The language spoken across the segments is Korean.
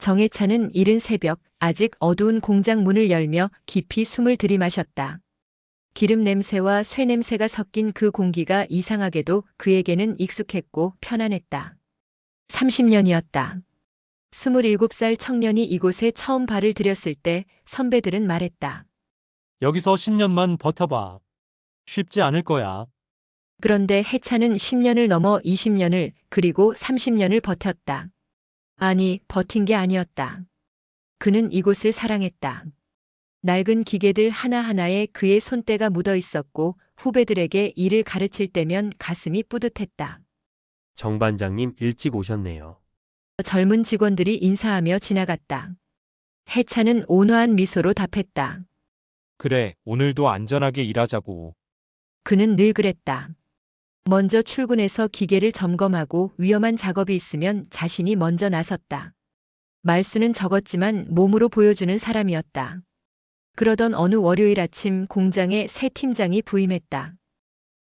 정혜찬은 이른 새벽 아직 어두운 공장 문을 열며 깊이 숨을 들이마셨다. 기름 냄새와 쇠 냄새가 섞인 그 공기가 이상하게도 그에게는 익숙했고 편안했다. 30년이었다. 27살 청년이 이곳에 처음 발을 들였을 때 선배들은 말했다. 여기서 10년만 버텨봐. 쉽지 않을 거야. 그런데 해찬은 10년을 넘어 20년을 그리고 30년을 버텼다. 아니, 버틴 게 아니었다. 그는 이곳을 사랑했다. 낡은 기계들 하나하나에 그의 손때가 묻어 있었고 후배들에게 일을 가르칠 때면 가슴이 뿌듯했다. 정 반장님 일찍 오셨네요. 젊은 직원들이 인사하며 지나갔다. 해찬은 온화한 미소로 답했다. 그래, 오늘도 안전하게 일하자고. 그는 늘 그랬다. 먼저 출근해서 기계를 점검하고 위험한 작업이 있으면 자신이 먼저 나섰다. 말수는 적었지만 몸으로 보여주는 사람이었다. 그러던 어느 월요일 아침 공장에 새 팀장이 부임했다.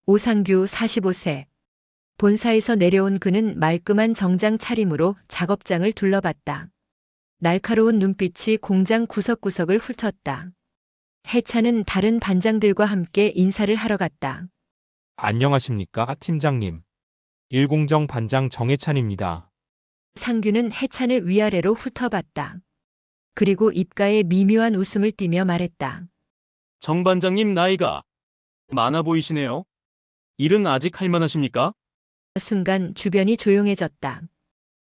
오상규 45세. 본사에서 내려온 그는 말끔한 정장 차림으로 작업장을 둘러봤다. 날카로운 눈빛이 공장 구석구석을 훑었다. 해찬은 다른 반장들과 함께 인사를 하러 갔다. 안녕하십니까, 팀장님. 일공정 반장 정혜찬입니다. 상규는 해찬을 위아래로 훑어봤다. 그리고 입가에 미묘한 웃음을 띠며 말했다. 정 반장님 나이가 많아 보이시네요. 일은 아직 할 만하십니까? 순간 주변이 조용해졌다.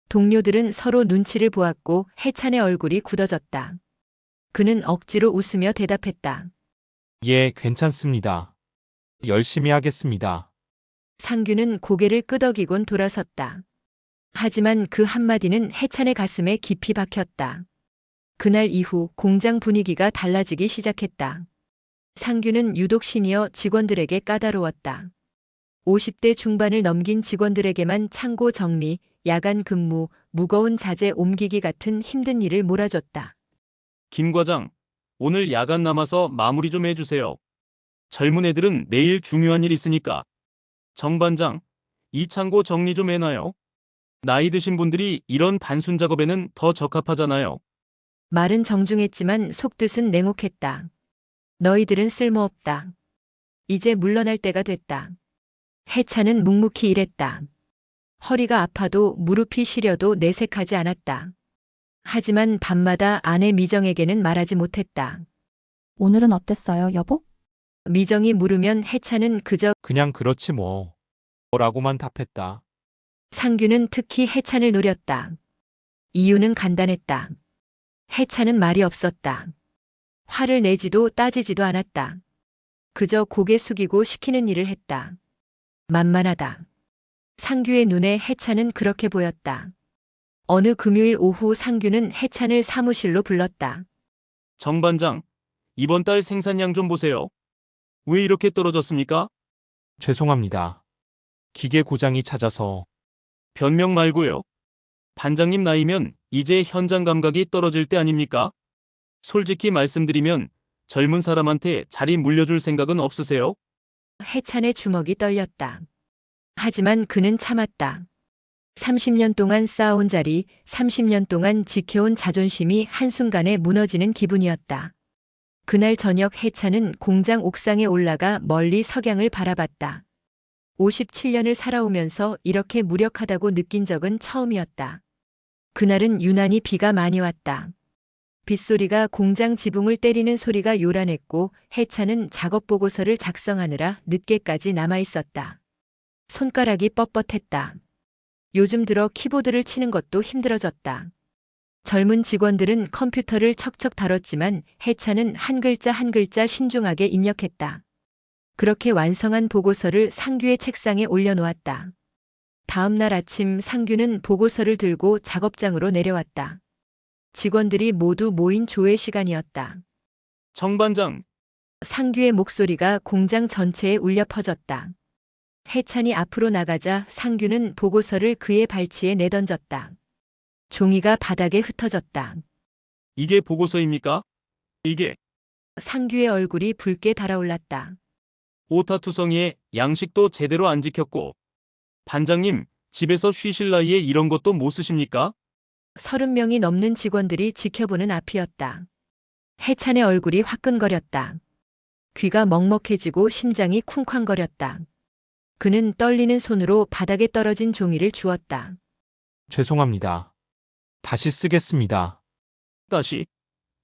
동료들은 서로 눈치를 보았고 해찬의 얼굴이 굳어졌다. 그는 억지로 웃으며 대답했다. 예, 괜찮습니다. 열심히 하겠습니다. 상규는 고개를 끄덕이곤 돌아섰다. 하지만 그 한마디는 해찬의 가슴에 깊이 박혔다. 그날 이후 공장 분위기가 달라지기 시작했다. 상규는 유독 시니어 직원들에게 까다로웠다. 50대 중반을 넘긴 직원들에게만 창고 정리, 야간 근무, 무거운 자재 옮기기 같은 힘든 일을 몰아줬다. 김 과장, 오늘 야간 남아서 마무리 좀 해주세요. 젊은 애들은 내일 중요한 일 있으니까. 정 반장, 이 창고 정리 좀 해놔요. 나이 드신 분들이 이런 단순 작업에는 더 적합하잖아요. 말은 정중했지만 속뜻은 냉혹했다. 너희들은 쓸모없다. 이제 물러날 때가 됐다. 해찬은 묵묵히 일했다. 허리가 아파도 무릎이 시려도 내색하지 않았다. 하지만 밤마다 아내 미정에게는 말하지 못했다. 오늘은 어땠어요, 여보? 미정이 물으면 해찬은 그저 그냥 그렇지 뭐. 라고만 답했다. 상규는 특히 해찬을 노렸다. 이유는 간단했다. 해찬은 말이 없었다. 화를 내지도 따지지도 않았다. 그저 고개 숙이고 시키는 일을 했다. 만만하다. 상규의 눈에 해찬은 그렇게 보였다. 어느 금요일 오후 상규는 해찬을 사무실로 불렀다. 정 반장, 이번 달 생산량 좀 보세요. 왜 이렇게 떨어졌습니까? 죄송합니다. 기계 고장이 찾아서. 변명 말고요. 반장님 나이면 이제 현장 감각이 떨어질 때 아닙니까? 솔직히 말씀드리면 젊은 사람한테 자리 물려줄 생각은 없으세요? 해찬의 주먹이 떨렸다. 하지만 그는 참았다. 30년 동안 쌓아온 자리, 30년 동안 지켜온 자존심이 한순간에 무너지는 기분이었다. 그날 저녁 해찬은 공장 옥상에 올라가 멀리 석양을 바라봤다. 57년을 살아오면서 이렇게 무력하다고 느낀 적은 처음이었다. 그날은 유난히 비가 많이 왔다. 빗소리가 공장 지붕을 때리는 소리가 요란했고 해찬은 작업 보고서를 작성하느라 늦게까지 남아 있었다. 손가락이 뻣뻣했다. 요즘 들어 키보드를 치는 것도 힘들어졌다. 젊은 직원들은 컴퓨터를 척척 다뤘지만 해찬은 한 글자 한 글자 신중하게 입력했다. 그렇게 완성한 보고서를 상규의 책상에 올려놓았다. 다음 날 아침 상규는 보고서를 들고 작업장으로 내려왔다. 직원들이 모두 모인 조회 시간이었다. 정 반장, 상규의 목소리가 공장 전체에 울려 퍼졌다. 해찬이 앞으로 나가자 상규는 보고서를 그의 발치에 내던졌다. 종이가 바닥에 흩어졌다. 이게 보고서입니까? 이게 상규의 얼굴이 붉게 달아올랐다. 오타투성이에 양식도 제대로 안 지켰고. 반장님, 집에서 쉬실 나이에 이런 것도 못 쓰십니까? 30명이 넘는 직원들이 지켜보는 앞이었다. 해찬의 얼굴이 화끈거렸다. 귀가 먹먹해지고 심장이 쿵쾅거렸다. 그는 떨리는 손으로 바닥에 떨어진 종이를 주었다. 죄송합니다. 다시 쓰겠습니다. 다시?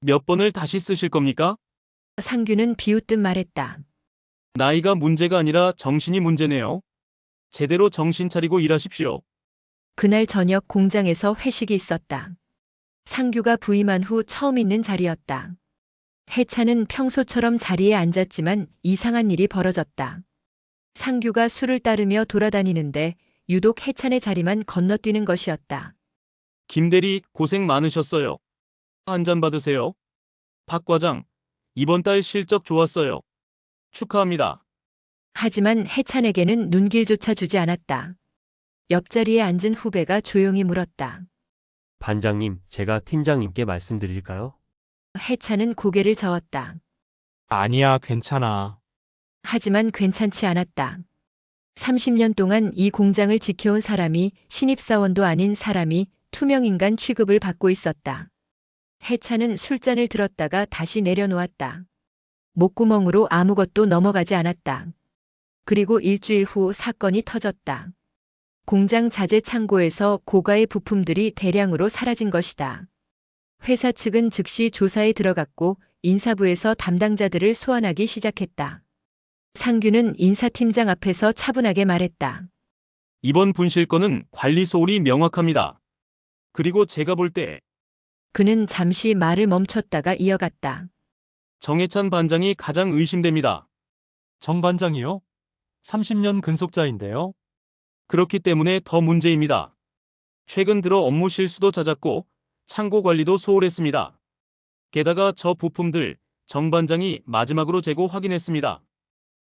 몇 번을 다시 쓰실 겁니까? 상규는 비웃듯 말했다. 나이가 문제가 아니라 정신이 문제네요. 제대로 정신 차리고 일하십시오. 그날 저녁 공장에서 회식이 있었다. 상규가 부임한 후 처음 있는 자리였다. 해찬은 평소처럼 자리에 앉았지만 이상한 일이 벌어졌다. 상규가 술을 따르며 돌아다니는데 유독 해찬의 자리만 건너뛰는 것이었다. 김대리 고생 많으셨어요. 한 잔 받으세요. 박 과장, 이번 달 실적 좋았어요. 축하합니다. 하지만 해찬에게는 눈길조차 주지 않았다. 옆자리에 앉은 후배가 조용히 물었다. 반장님, 제가 팀장님께 말씀드릴까요? 해찬은 고개를 저었다. 아니야, 괜찮아. 하지만 괜찮지 않았다. 30년 동안 이 공장을 지켜온 사람이 신입사원도 아닌 사람이 투명인간 취급을 받고 있었다. 해찬은 술잔을 들었다가 다시 내려놓았다. 목구멍으로 아무것도 넘어가지 않았다. 그리고 일주일 후 사건이 터졌다. 공장 자재 창고에서 고가의 부품들이 대량으로 사라진 것이다. 회사 측은 즉시 조사에 들어갔고 인사부에서 담당자들을 소환하기 시작했다. 상규는 인사팀장 앞에서 차분하게 말했다. 이번 분실 건은 관리 소홀이 명확합니다. 그리고 제가 볼 때 그는 잠시 말을 멈췄다가 이어갔다. 정해찬 반장이 가장 의심됩니다. 정 반장이요? 30년 근속자인데요. 그렇기 때문에 더 문제입니다. 최근 들어 업무 실수도 잦았고 창고 관리도 소홀했습니다. 게다가 저 부품들 정 반장이 마지막으로 재고 확인했습니다.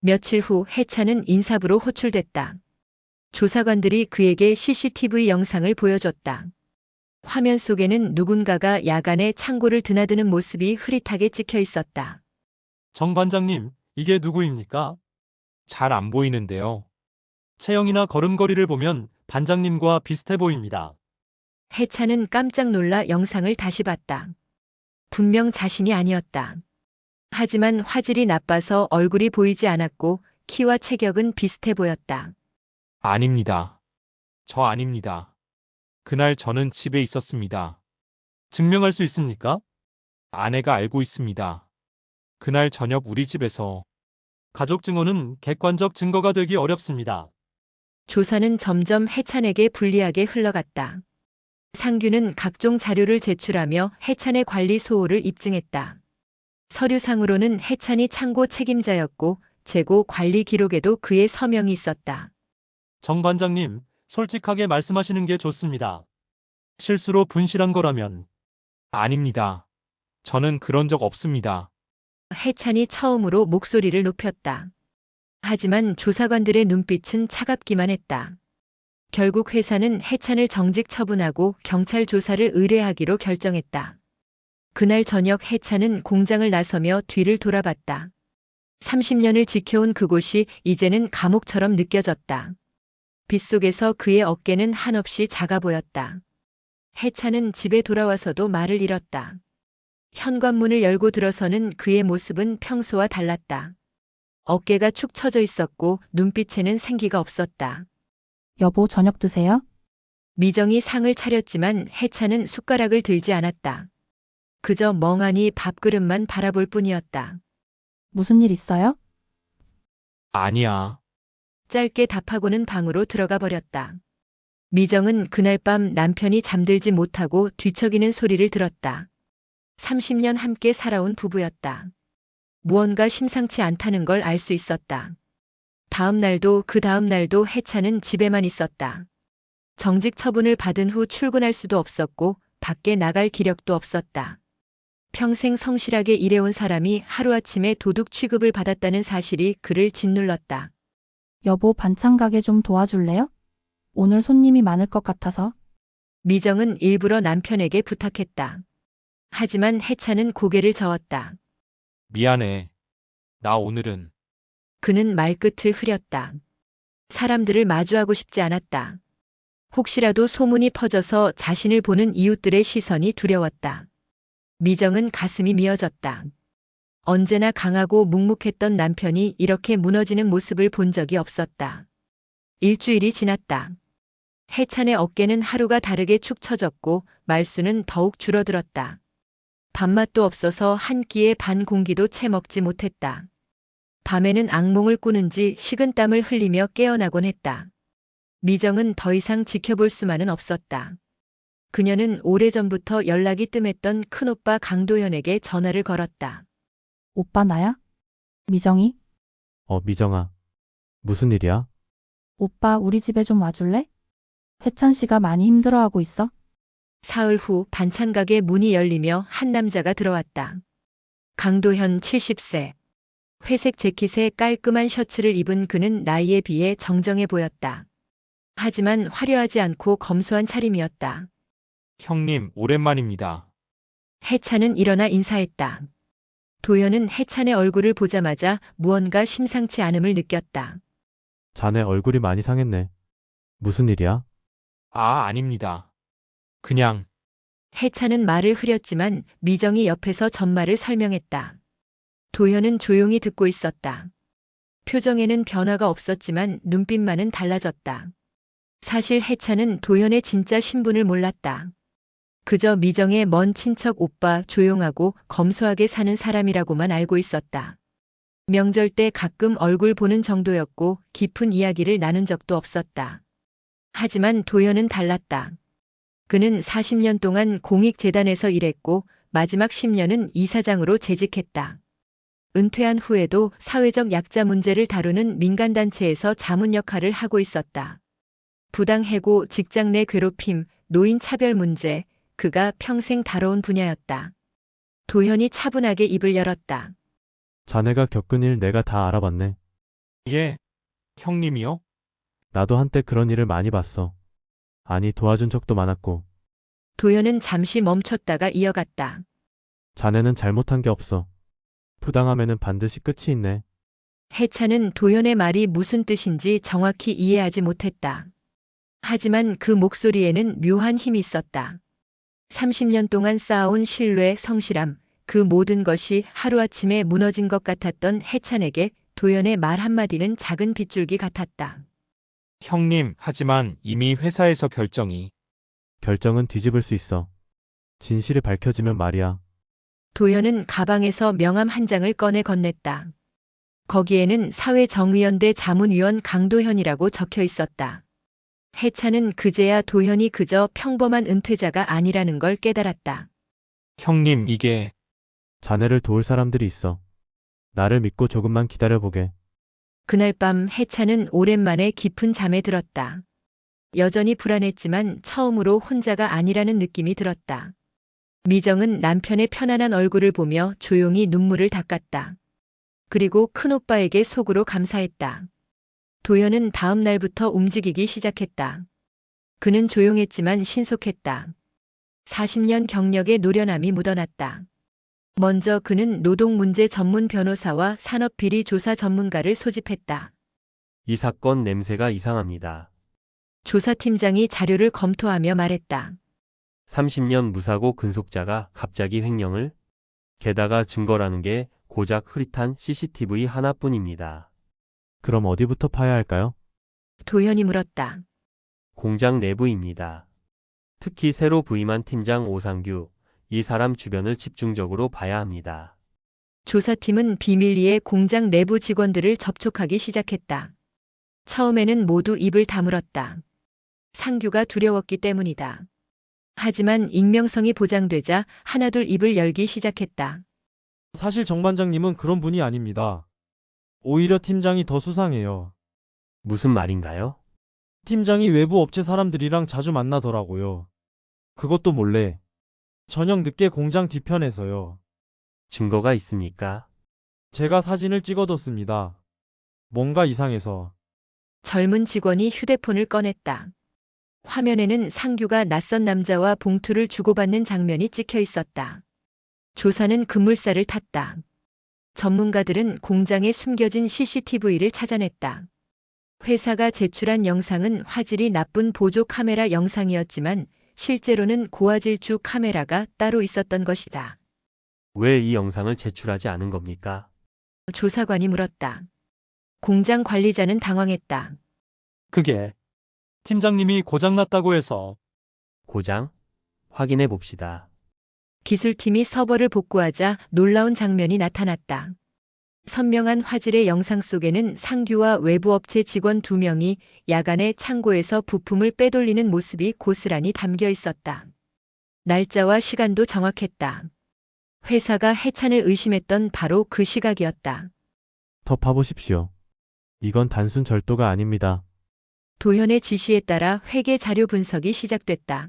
며칠 후 해찬은 인사부로 호출됐다. 조사관들이 그에게 CCTV 영상을 보여줬다. 화면 속에는 누군가가 야간에 창고를 드나드는 모습이 흐릿하게 찍혀 있었다. 정 반장님, 이게 누구입니까? 잘 안 보이는데요. 체형이나 걸음걸이를 보면 반장님과 비슷해 보입니다. 해찬은 깜짝 놀라 영상을 다시 봤다. 분명 자신이 아니었다. 하지만 화질이 나빠서 얼굴이 보이지 않았고 키와 체격은 비슷해 보였다. 아닙니다. 저 아닙니다. 그날 저는 집에 있었습니다. 증명할 수 있습니까? 아내가 알고 있습니다. 그날 저녁 우리 집에서 가족 증언은 객관적 증거가 되기 어렵습니다. 조사는 점점 해찬에게 불리하게 흘러갔다. 상규는 각종 자료를 제출하며 해찬의 관리 소홀을 입증했다. 서류상으로는 해찬이 창고 책임자였고 재고 관리 기록에도 그의 서명이 있었다. 정 반장님, 솔직하게 말씀하시는 게 좋습니다. 실수로 분실한 거라면 아닙니다. 저는 그런 적 없습니다. 해찬이 처음으로 목소리를 높였다. 하지만 조사관들의 눈빛은 차갑기만 했다. 결국 회사는 해찬을 정직 처분하고 경찰 조사를 의뢰하기로 결정했다. 그날 저녁 해찬은 공장을 나서며 뒤를 돌아봤다. 30년을 지켜온 그곳이 이제는 감옥처럼 느껴졌다. 빗속에서 그의 어깨는 한없이 작아 보였다. 해찬은 집에 돌아와서도 말을 잃었다. 현관문을 열고 들어서는 그의 모습은 평소와 달랐다. 어깨가 축 처져 있었고 눈빛에는 생기가 없었다. 여보, 저녁 드세요? 미정이 상을 차렸지만 해찬은 숟가락을 들지 않았다. 그저 멍하니 밥그릇만 바라볼 뿐이었다. 무슨 일 있어요? 아니야. 짧게 답하고는 방으로 들어가 버렸다. 미정은 그날 밤 남편이 잠들지 못하고 뒤척이는 소리를 들었다. 30년 함께 살아온 부부였다. 무언가 심상치 않다는 걸 알 수 있었다. 다음 날도 그 다음 날도 해찬은 집에만 있었다. 정직 처분을 받은 후 출근할 수도 없었고 밖에 나갈 기력도 없었다. 평생 성실하게 일해온 사람이 하루아침에 도둑 취급을 받았다는 사실이 그를 짓눌렀다. 여보, 반찬 가게 좀 도와줄래요? 오늘 손님이 많을 것 같아서. 미정은 일부러 남편에게 부탁했다. 하지만 해찬은 고개를 저었다. 미안해. 나 오늘은 그는 말끝을 흐렸다. 사람들을 마주하고 싶지 않았다. 혹시라도 소문이 퍼져서 자신을 보는 이웃들의 시선이 두려웠다. 미정은 가슴이 미어졌다. 언제나 강하고 묵묵했던 남편이 이렇게 무너지는 모습을 본 적이 없었다. 일주일이 지났다. 해찬의 어깨는 하루가 다르게 축 처졌고 말수는 더욱 줄어들었다. 밥맛도 없어서 한 끼에 반 공기도 채 먹지 못했다. 밤에는 악몽을 꾸는지 식은땀을 흘리며 깨어나곤 했다. 미정은 더 이상 지켜볼 수만은 없었다. 그녀는 오래전부터 연락이 뜸했던 큰오빠 강도현에게 전화를 걸었다. 오빠 나야? 미정이? 미정아. 무슨 일이야? 오빠 우리 집에 좀 와줄래? 회찬 씨가 많이 힘들어하고 있어. 사흘 후 반찬 가게 문이 열리며 한 남자가 들어왔다. 강도현 70세. 회색 재킷에 깔끔한 셔츠를 입은 그는 나이에 비해 정정해 보였다. 하지만 화려하지 않고 검소한 차림이었다. 형님, 오랜만입니다. 해찬은 일어나 인사했다. 도현은 해찬의 얼굴을 보자마자 무언가 심상치 않음을 느꼈다. 자네 얼굴이 많이 상했네. 무슨 일이야? 아닙니다. 그냥, 해찬은 말을 흐렸지만 미정이 옆에서 전말을 설명했다. 도현은 조용히 듣고 있었다. 표정에는 변화가 없었지만 눈빛만은 달라졌다. 사실 해찬은 도현의 진짜 신분을 몰랐다. 그저 미정의 먼 친척 오빠, 조용하고 검소하게 사는 사람이라고만 알고 있었다. 명절 때 가끔 얼굴 보는 정도였고 깊은 이야기를 나눈 적도 없었다. 하지만 도현은 달랐다. 그는 40년 동안 공익재단에서 일했고 마지막 10년은 이사장으로 재직했다. 은퇴한 후에도 사회적 약자 문제를 다루는 민간단체에서 자문 역할을 하고 있었다. 부당해고, 직장 내 괴롭힘, 노인 차별 문제, 그가 평생 다뤄온 분야였다. 도현이 차분하게 입을 열었다. 자네가 겪은 일 내가 다 알아봤네. 예, 형님이요? 나도 한때 그런 일을 많이 봤어. 아니, 도와준 적도 많았고. 도현은 잠시 멈췄다가 이어갔다. 자네는 잘못한 게 없어. 부당하면은 반드시 끝이 있네. 해찬은 도현의 말이 무슨 뜻인지 정확히 이해하지 못했다. 하지만 그 목소리에는 묘한 힘이 있었다. 30년 동안 쌓아온 신뢰, 성실함, 그 모든 것이 하루아침에 무너진 것 같았던 해찬에게 도현의 말 한마디는 작은 빗줄기 같았다. 형님, 하지만 이미 회사에서 결정은 뒤집을 수 있어. 진실이 밝혀지면 말이야. 도현은 가방에서 명함 한 장을 꺼내 건넸다. 거기에는 사회정의연대 자문위원 강도현이라고 적혀 있었다. 해찬은 그제야 도현이 그저 평범한 은퇴자가 아니라는 걸 깨달았다. 형님, 이게, 자네를 도울 사람들이 있어. 나를 믿고 조금만 기다려보게. 그날 밤 해찬은 오랜만에 깊은 잠에 들었다. 여전히 불안했지만 처음으로 혼자가 아니라는 느낌이 들었다. 미정은 남편의 편안한 얼굴을 보며 조용히 눈물을 닦았다. 그리고 큰오빠에게 속으로 감사했다. 도현은 다음 날부터 움직이기 시작했다. 그는 조용했지만 신속했다. 40년 경력의 노련함이 묻어났다. 먼저 그는 노동문제 전문 변호사와 산업비리 조사 전문가를 소집했다. 이 사건 냄새가 이상합니다. 조사팀장이 자료를 검토하며 말했다. 30년 무사고 근속자가 갑자기 횡령을? 게다가 증거라는 게 고작 흐릿한 CCTV 하나뿐입니다. 그럼 어디부터 파야 할까요? 도현이 물었다. 공장 내부입니다. 특히 새로 부임한 팀장 오상규, 이 사람 주변을 집중적으로 봐야 합니다. 조사팀은 비밀리에 공장 내부 직원들을 접촉하기 시작했다. 처음에는 모두 입을 다물었다. 상규가 두려웠기 때문이다. 하지만 익명성이 보장되자 하나둘 입을 열기 시작했다. 사실 정 반장님은 그런 분이 아닙니다. 오히려 팀장이 더 수상해요. 무슨 말인가요? 팀장이 외부 업체 사람들이랑 자주 만나더라고요. 그것도 몰래. 저녁 늦게 공장 뒤편에서요. 증거가 있습니까? 제가 사진을 찍어뒀습니다. 뭔가 이상해서. 젊은 직원이 휴대폰을 꺼냈다. 화면에는 상규가 낯선 남자와 봉투를 주고받는 장면이 찍혀 있었다. 조사는 급물살을 탔다. 전문가들은 공장에 숨겨진 CCTV를 찾아냈다. 회사가 제출한 영상은 화질이 나쁜 보조 카메라 영상이었지만 실제로는 고화질주 카메라가 따로 있었던 것이다. 왜 이 영상을 제출하지 않은 겁니까? 조사관이 물었다. 공장 관리자는 당황했다. 그게 팀장님이 고장났다고 해서. 고장? 확인해 봅시다. 기술팀이 서버를 복구하자 놀라운 장면이 나타났다. 선명한 화질의 영상 속에는 상규와 외부 업체 직원 2명이 야간에 창고에서 부품을 빼돌리는 모습이 고스란히 담겨 있었다. 날짜와 시간도 정확했다. 회사가 해찬을 의심했던 바로 그 시각이었다. 더 파보십시오. 이건 단순 절도가 아닙니다. 도현의 지시에 따라 회계 자료 분석이 시작됐다.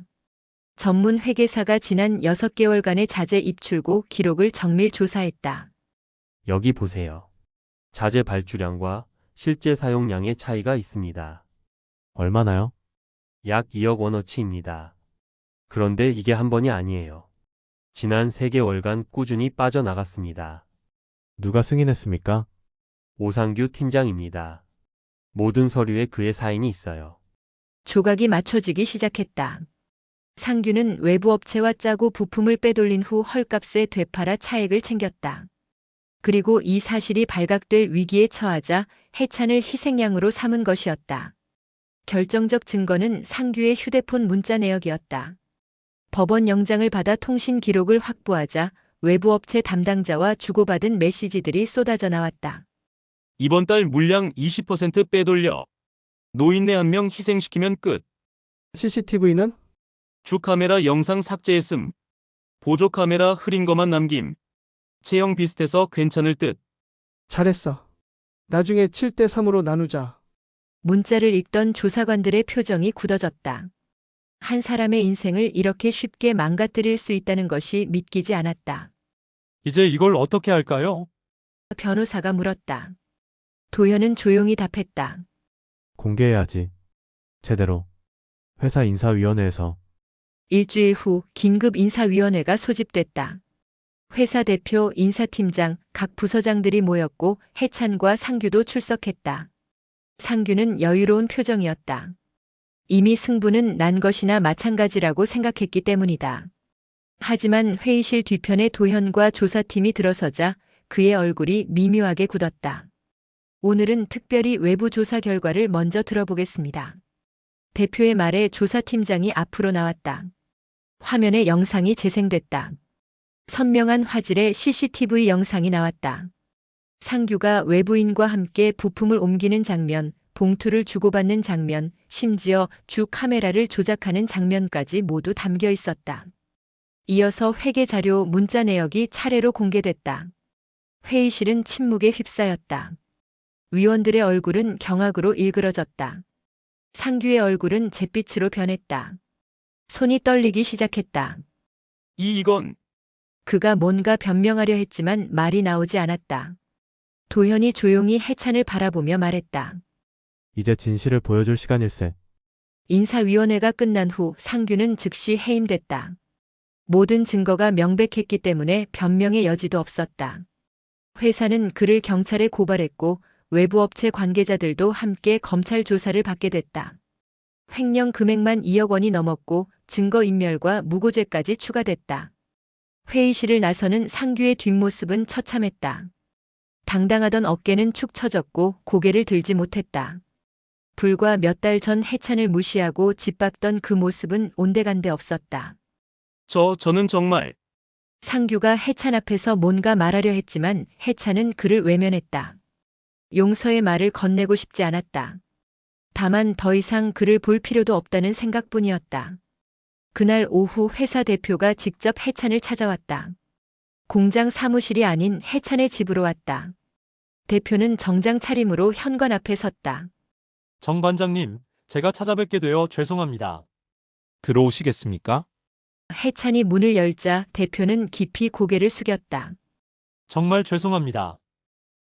전문 회계사가 지난 6개월간의 자재 입출고 기록을 정밀 조사했다. 여기 보세요. 자재 발주량과 실제 사용량의 차이가 있습니다. 얼마나요? 약 2억 원어치입니다. 그런데 이게 한 번이 아니에요. 지난 3개월간 꾸준히 빠져나갔습니다. 누가 승인했습니까? 오상규 팀장입니다. 모든 서류에 그의 사인이 있어요. 조각이 맞춰지기 시작했다. 상규는 외부 업체와 짜고 부품을 빼돌린 후 헐값에 되팔아 차액을 챙겼다. 그리고 이 사실이 발각될 위기에 처하자 해찬을 희생양으로 삼은 것이었다. 결정적 증거는 상규의 휴대폰 문자 내역이었다. 법원 영장을 받아 통신 기록을 확보하자 외부 업체 담당자와 주고받은 메시지들이 쏟아져 나왔다. 이번 달 물량 20% 빼돌려. 노인네 1명 희생시키면 끝. CCTV는? 주 카메라 영상 삭제했음. 보조 카메라 흐린 것만 남김. 체형 비슷해서 괜찮을 듯. 잘했어. 나중에 7대3으로 나누자. 문자를 읽던 조사관들의 표정이 굳어졌다. 한 사람의 인생을 이렇게 쉽게 망가뜨릴 수 있다는 것이 믿기지 않았다. 이제 이걸 어떻게 할까요? 변호사가 물었다. 도현은 조용히 답했다. 공개해야지. 제대로. 회사 인사위원회에서. 일주일 후 긴급 인사위원회가 소집됐다. 회사 대표, 인사팀장, 각 부서장들이 모였고 해찬과 상규도 출석했다. 상규는 여유로운 표정이었다. 이미 승부는 난 것이나 마찬가지라고 생각했기 때문이다. 하지만 회의실 뒤편에 도현과 조사팀이 들어서자 그의 얼굴이 미묘하게 굳었다. 오늘은 특별히 외부 조사 결과를 먼저 들어보겠습니다. 대표의 말에 조사팀장이 앞으로 나왔다. 화면에 영상이 재생됐다. 선명한 화질의 CCTV 영상이 나왔다. 상규가 외부인과 함께 부품을 옮기는 장면, 봉투를 주고받는 장면, 심지어 주 카메라를 조작하는 장면까지 모두 담겨 있었다. 이어서 회계 자료 문자 내역이 차례로 공개됐다. 회의실은 침묵에 휩싸였다. 위원들의 얼굴은 경악으로 일그러졌다. 상규의 얼굴은 잿빛으로 변했다. 손이 떨리기 시작했다. 이건 그가 뭔가 변명하려 했지만 말이 나오지 않았다. 도현이 조용히 해찬을 바라보며 말했다. 이제 진실을 보여줄 시간일세. 인사위원회가 끝난 후 상규는 즉시 해임됐다. 모든 증거가 명백했기 때문에 변명의 여지도 없었다. 회사는 그를 경찰에 고발했고 외부 업체 관계자들도 함께 검찰 조사를 받게 됐다. 횡령 금액만 2억 원이 넘었고 증거인멸과 무고죄까지 추가됐다. 회의실을 나서는 상규의 뒷모습은 처참했다. 당당하던 어깨는 축 처졌고 고개를 들지 못했다. 불과 몇 달 전 해찬을 무시하고 짓밟던 그 모습은 온데간데 없었다. 저는 정말 상규가 해찬 앞에서 뭔가 말하려 했지만 해찬은 그를 외면했다. 용서의 말을 건네고 싶지 않았다. 다만 더 이상 그를 볼 필요도 없다는 생각뿐이었다. 그날 오후 회사 대표가 직접 해찬을 찾아왔다. 공장 사무실이 아닌 해찬의 집으로 왔다. 대표는 정장 차림으로 현관 앞에 섰다. 정 반장님, 제가 찾아뵙게 되어 죄송합니다. 들어오시겠습니까? 해찬이 문을 열자 대표는 깊이 고개를 숙였다. 정말 죄송합니다.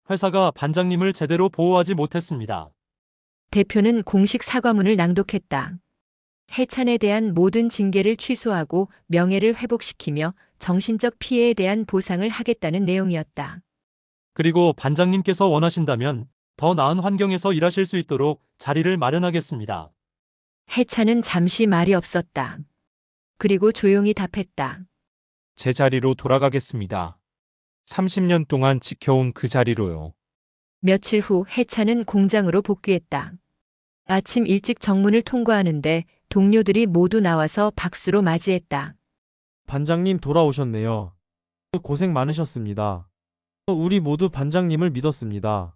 회사가 반장님을 제대로 보호하지 못했습니다. 대표는 공식 사과문을 낭독했다. 해찬에 대한 모든 징계를 취소하고 명예를 회복시키며 정신적 피해에 대한 보상을 하겠다는 내용이었다. 그리고 반장님께서 원하신다면 더 나은 환경에서 일하실 수 있도록 자리를 마련하겠습니다. 해찬은 잠시 말이 없었다. 그리고 조용히 답했다. 제 자리로 돌아가겠습니다. 30년 동안 지켜온 그 자리로요. 며칠 후 해찬은 공장으로 복귀했다. 아침 일찍 정문을 통과하는데 동료들이 모두 나와서 박수로 맞이했다. 반장님 돌아오셨네요. 고생 많으셨습니다. 우리 모두 반장님을 믿었습니다.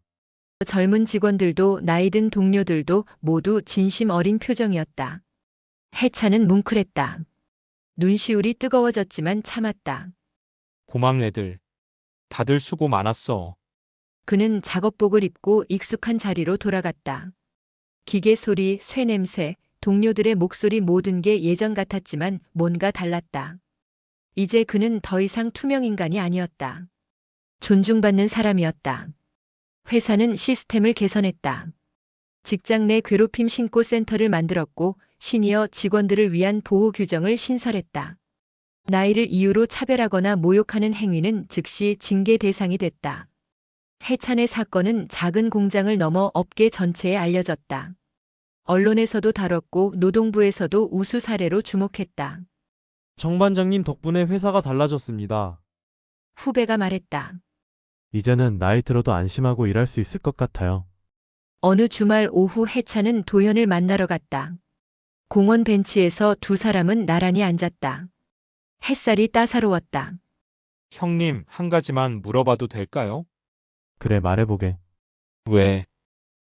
젊은 직원들도 나이 든 동료들도 모두 진심 어린 표정이었다. 해찬은 뭉클했다. 눈시울이 뜨거워졌지만 참았다. 고막내들. 다들 수고 많았어. 그는 작업복을 입고 익숙한 자리로 돌아갔다. 기계 소리, 쇠 냄새, 동료들의 목소리 모든 게 예전 같았지만 뭔가 달랐다. 이제 그는 더 이상 투명인간이 아니었다. 존중받는 사람이었다. 회사는 시스템을 개선했다. 직장 내 괴롭힘 신고 센터를 만들었고 시니어 직원들을 위한 보호 규정을 신설했다. 나이를 이유로 차별하거나 모욕하는 행위는 즉시 징계 대상이 됐다. 해찬의 사건은 작은 공장을 넘어 업계 전체에 알려졌다. 언론에서도 다뤘고 노동부에서도 우수 사례로 주목했다. 정 반장님 덕분에 회사가 달라졌습니다. 후배가 말했다. 이제는 나이 들어도 안심하고 일할 수 있을 것 같아요. 어느 주말 오후 해찬은 도현을 만나러 갔다. 공원 벤치에서 두 사람은 나란히 앉았다. 햇살이 따사로웠다. 형님, 한 가지만 물어봐도 될까요? 그래, 말해보게.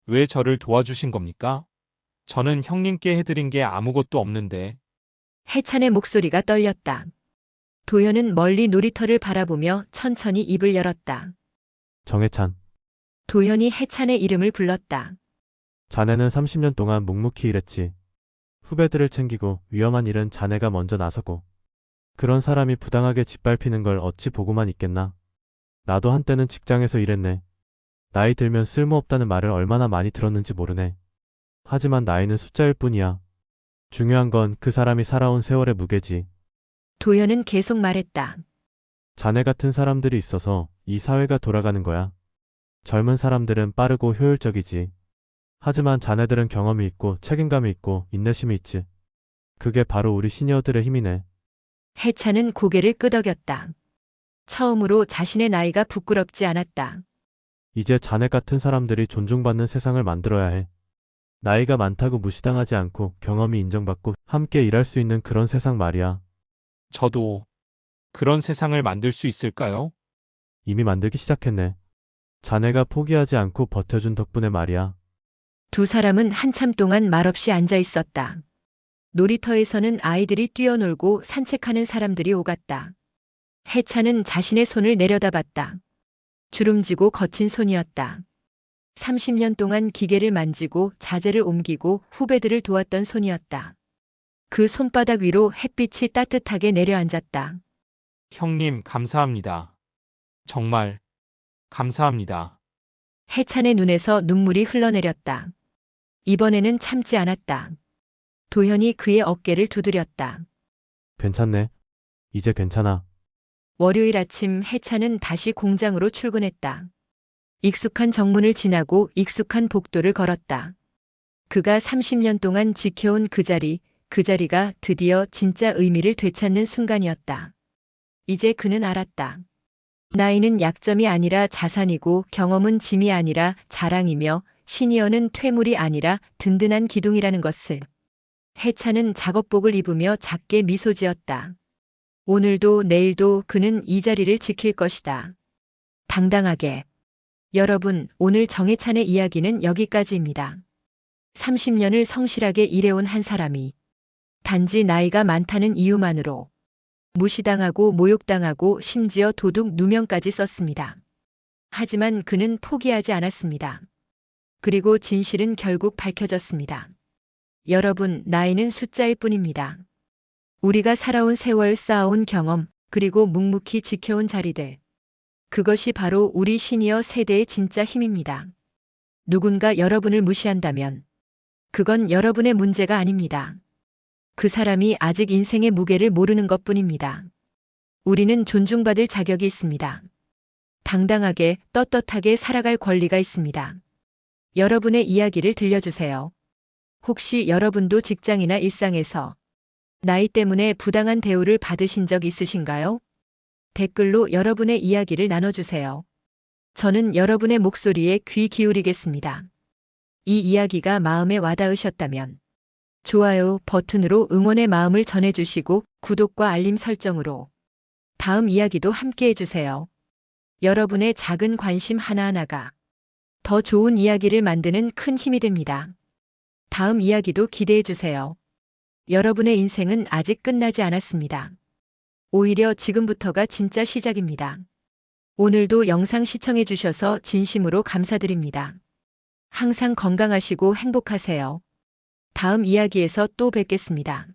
왜 저를 도와주신 겁니까? 저는 형님께 해드린 게 아무것도 없는데. 해찬의 목소리가 떨렸다. 도현은 멀리 놀이터를 바라보며 천천히 입을 열었다. 정해찬. 도현이 해찬의 이름을 불렀다. 자네는 30년 동안 묵묵히 일했지. 후배들을 챙기고 위험한 일은 자네가 먼저 나서고. 그런 사람이 부당하게 짓밟히는 걸 어찌 보고만 있겠나. 나도 한때는 직장에서 일했네. 나이 들면 쓸모없다는 말을 얼마나 많이 들었는지 모르네. 하지만 나이는 숫자일 뿐이야. 중요한 건 그 사람이 살아온 세월의 무게지. 도현은 계속 말했다. 자네 같은 사람들이 있어서 이 사회가 돌아가는 거야. 젊은 사람들은 빠르고 효율적이지. 하지만 자네들은 경험이 있고 책임감이 있고 인내심이 있지. 그게 바로 우리 시니어들의 힘이네. 해찬은 고개를 끄덕였다. 처음으로 자신의 나이가 부끄럽지 않았다. 이제 자네 같은 사람들이 존중받는 세상을 만들어야 해. 나이가 많다고 무시당하지 않고 경험이 인정받고 함께 일할 수 있는 그런 세상 말이야. 저도 그런 세상을 만들 수 있을까요? 이미 만들기 시작했네. 자네가 포기하지 않고 버텨준 덕분에 말이야. 두 사람은 한참 동안 말없이 앉아 있었다. 놀이터에서는 아이들이 뛰어놀고 산책하는 사람들이 오갔다. 해찬은 자신의 손을 내려다봤다. 주름지고 거친 손이었다. 30년 동안 기계를 만지고 자재를 옮기고 후배들을 도왔던 손이었다. 그 손바닥 위로 햇빛이 따뜻하게 내려앉았다. 형님, 감사합니다. 정말 감사합니다. 해찬의 눈에서 눈물이 흘러내렸다. 이번에는 참지 않았다. 도현이 그의 어깨를 두드렸다. 괜찮네. 이제 괜찮아. 월요일 아침 해찬은 다시 공장으로 출근했다. 익숙한 정문을 지나고 익숙한 복도를 걸었다. 그가 30년 동안 지켜온 그 자리가 드디어 진짜 의미를 되찾는 순간이었다. 이제 그는 알았다. 나이는 약점이 아니라 자산이고 경험은 짐이 아니라 자랑이며 시니어는 퇴물이 아니라 든든한 기둥이라는 것을. 해찬은 작업복을 입으며 작게 미소 지었다. 오늘도 내일도 그는 이 자리를 지킬 것이다. 당당하게. 여러분, 오늘 정해찬의 이야기는 여기까지입니다. 30년을 성실하게 일해온 한 사람이 단지 나이가 많다는 이유만으로 무시당하고 모욕당하고 심지어 도둑 누명까지 썼습니다. 하지만 그는 포기하지 않았습니다. 그리고 진실은 결국 밝혀졌습니다. 여러분, 나이는 숫자일 뿐입니다. 우리가 살아온 세월, 쌓아온 경험, 그리고 묵묵히 지켜온 자리들. 그것이 바로 우리 시니어 세대의 진짜 힘입니다. 누군가 여러분을 무시한다면 그건 여러분의 문제가 아닙니다. 그 사람이 아직 인생의 무게를 모르는 것뿐입니다. 우리는 존중받을 자격이 있습니다. 당당하게 떳떳하게 살아갈 권리가 있습니다. 여러분의 이야기를 들려주세요. 혹시 여러분도 직장이나 일상에서 나이 때문에 부당한 대우를 받으신 적 있으신가요? 댓글로 여러분의 이야기를 나눠주세요. 저는 여러분의 목소리에 귀 기울이겠습니다. 이 이야기가 마음에 와닿으셨다면 좋아요 버튼으로 응원의 마음을 전해주시고 구독과 알림 설정으로 다음 이야기도 함께 해주세요. 여러분의 작은 관심 하나하나가 더 좋은 이야기를 만드는 큰 힘이 됩니다. 다음 이야기도 기대해주세요. 여러분의 인생은 아직 끝나지 않았습니다. 오히려 지금부터가 진짜 시작입니다. 오늘도 영상 시청해주셔서 진심으로 감사드립니다. 항상 건강하시고 행복하세요. 다음 이야기에서 또 뵙겠습니다.